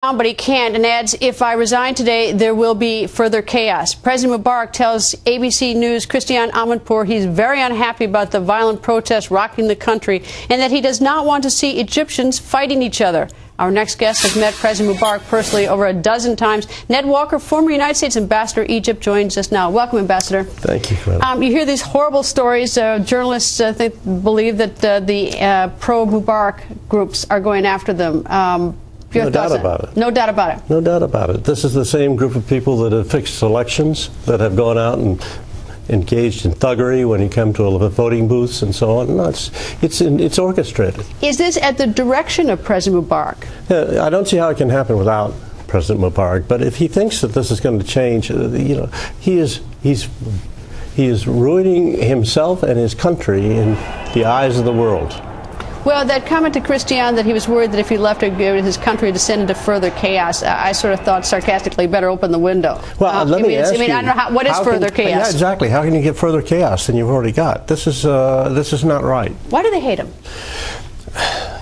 But he can't, and adds, if I resign today, there will be further chaos. President Mubarak tells ABC News' Christiane Amanpour he's very unhappy about the violent protests rocking the country and that he does not want to see Egyptians fighting each other. Our next guest has met President Mubarak personally over a dozen times. Ned Walker, former United States Ambassador to Egypt, joins us now. Welcome, Ambassador. Thank you. You hear these horrible stories. Journalists believe that the pro-Mubarak groups are going after them. No doubt about it. No doubt about it. No doubt about it. This is the same group of people that have fixed elections, that have gone out and engaged in thuggery when you come to the voting booths and so on. No, it's orchestrated. Is this at the direction of President Mubarak? I don't see how it can happen without President Mubarak. But if he thinks that this is going to change, he's ruining himself and his country in the eyes of the world. Well, that comment to Christiane that he was worried that if he left his country to descend into further chaos, I sort of thought sarcastically, better open the window. Well, let me ask you, I don't know what is further chaos? Yeah, exactly. How can you get further chaos than you've already got? This is not right. Why do they hate him?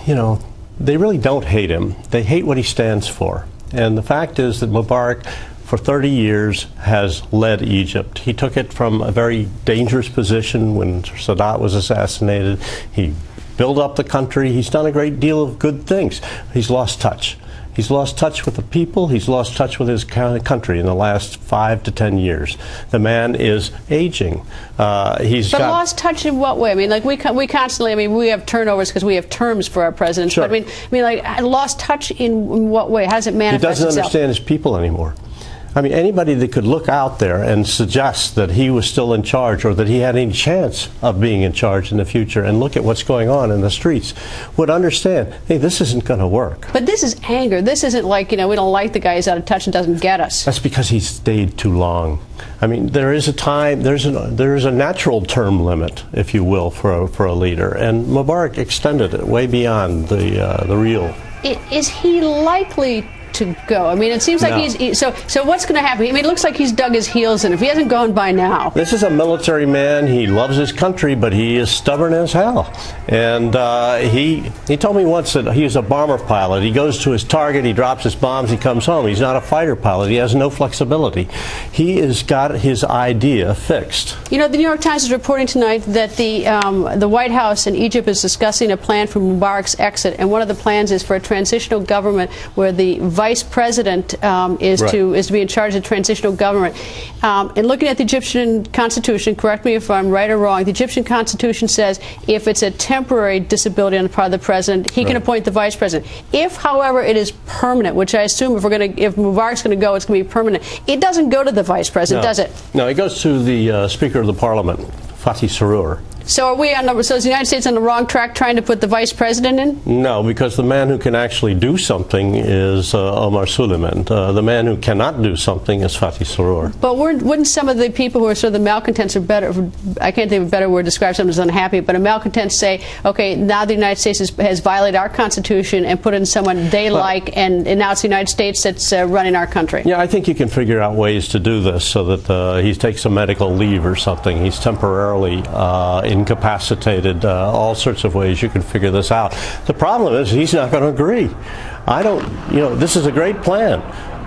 You know, they really don't hate him. They hate what he stands for. And the fact is that Mubarak, for 30 years, has led Egypt. He took it from a very dangerous position when Sadat was assassinated. He built up the country. He's done a great deal of good things. He's lost touch. He's lost touch with the people. He's lost touch with his country in the last 5 to 10 years. The man is aging. But lost touch in what way? I mean, like we constantly. I mean, we have turnovers because we have terms for our presidents. Sure. But I mean, like lost touch in what way? How does it manifest itself? He doesn't understand his people anymore. I mean, anybody that could look out there and suggest that he was still in charge or that he had any chance of being in charge in the future and look at what's going on in the streets would understand, hey, this isn't going to work. But this is anger. This isn't like, we don't like the guy who's out of touch and doesn't get us. That's because he's stayed too long. I mean, there is a time, there is a natural term limit, if you will, for a leader, and Mubarak extended it way beyond the real. Is he likely to go? I mean, it seems like so what's going to happen? I mean, it looks like he's dug his heels in. If he hasn't gone by now. This is a military man. He loves his country, but he is stubborn as hell. And he told me once that he is a bomber pilot. He goes to his target, he drops his bombs, he comes home. He's not a fighter pilot. He has no flexibility. He has got his idea fixed. You know, the New York Times is reporting tonight that the White House in Egypt is discussing a plan for Mubarak's exit, and one of the plans is for a transitional government where the vice president is to be in charge of the transitional government. And looking at the Egyptian constitution, correct me if I'm right or wrong, the Egyptian constitution says if it's a temporary disability on the part of the president, he can appoint the vice president. If, however, it is permanent, which I assume if Mubarak's going to go, it's going to be permanent, it doesn't go to the vice president, does it? No, it goes to the Speaker of the Parliament, Fatih Sarur. So so is the United States on the wrong track trying to put the vice president in? No, because the man who can actually do something is Omar Suleiman. The man who cannot do something is Fatih Sarur. But wouldn't some of the people who are sort of the malcontents are better, I can't think of a better word to describe someone as unhappy, but a malcontent say, okay, now the United States has violated our Constitution and put in someone they like, and now it's the United States that's running our country. Yeah, I think you can figure out ways to do this so that he takes a medical leave or something. He's temporarily incapacitated, all sorts of ways you can figure this out. The problem is he's not going to agree. This is a great plan,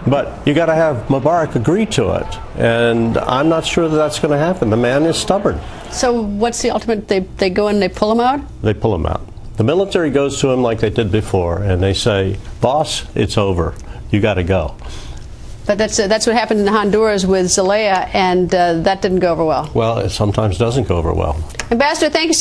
but you got to have Mubarak agree to it, and I'm not sure that that's going to happen. The man is stubborn. So what's the ultimate? They go in and they pull him out? They pull him out. The military goes to him like they did before, and they say, boss, it's over. You got to go. But that's what happened in Honduras with Zelaya, and that didn't go over well. Well, it sometimes doesn't go over well. Ambassador, thank you so much.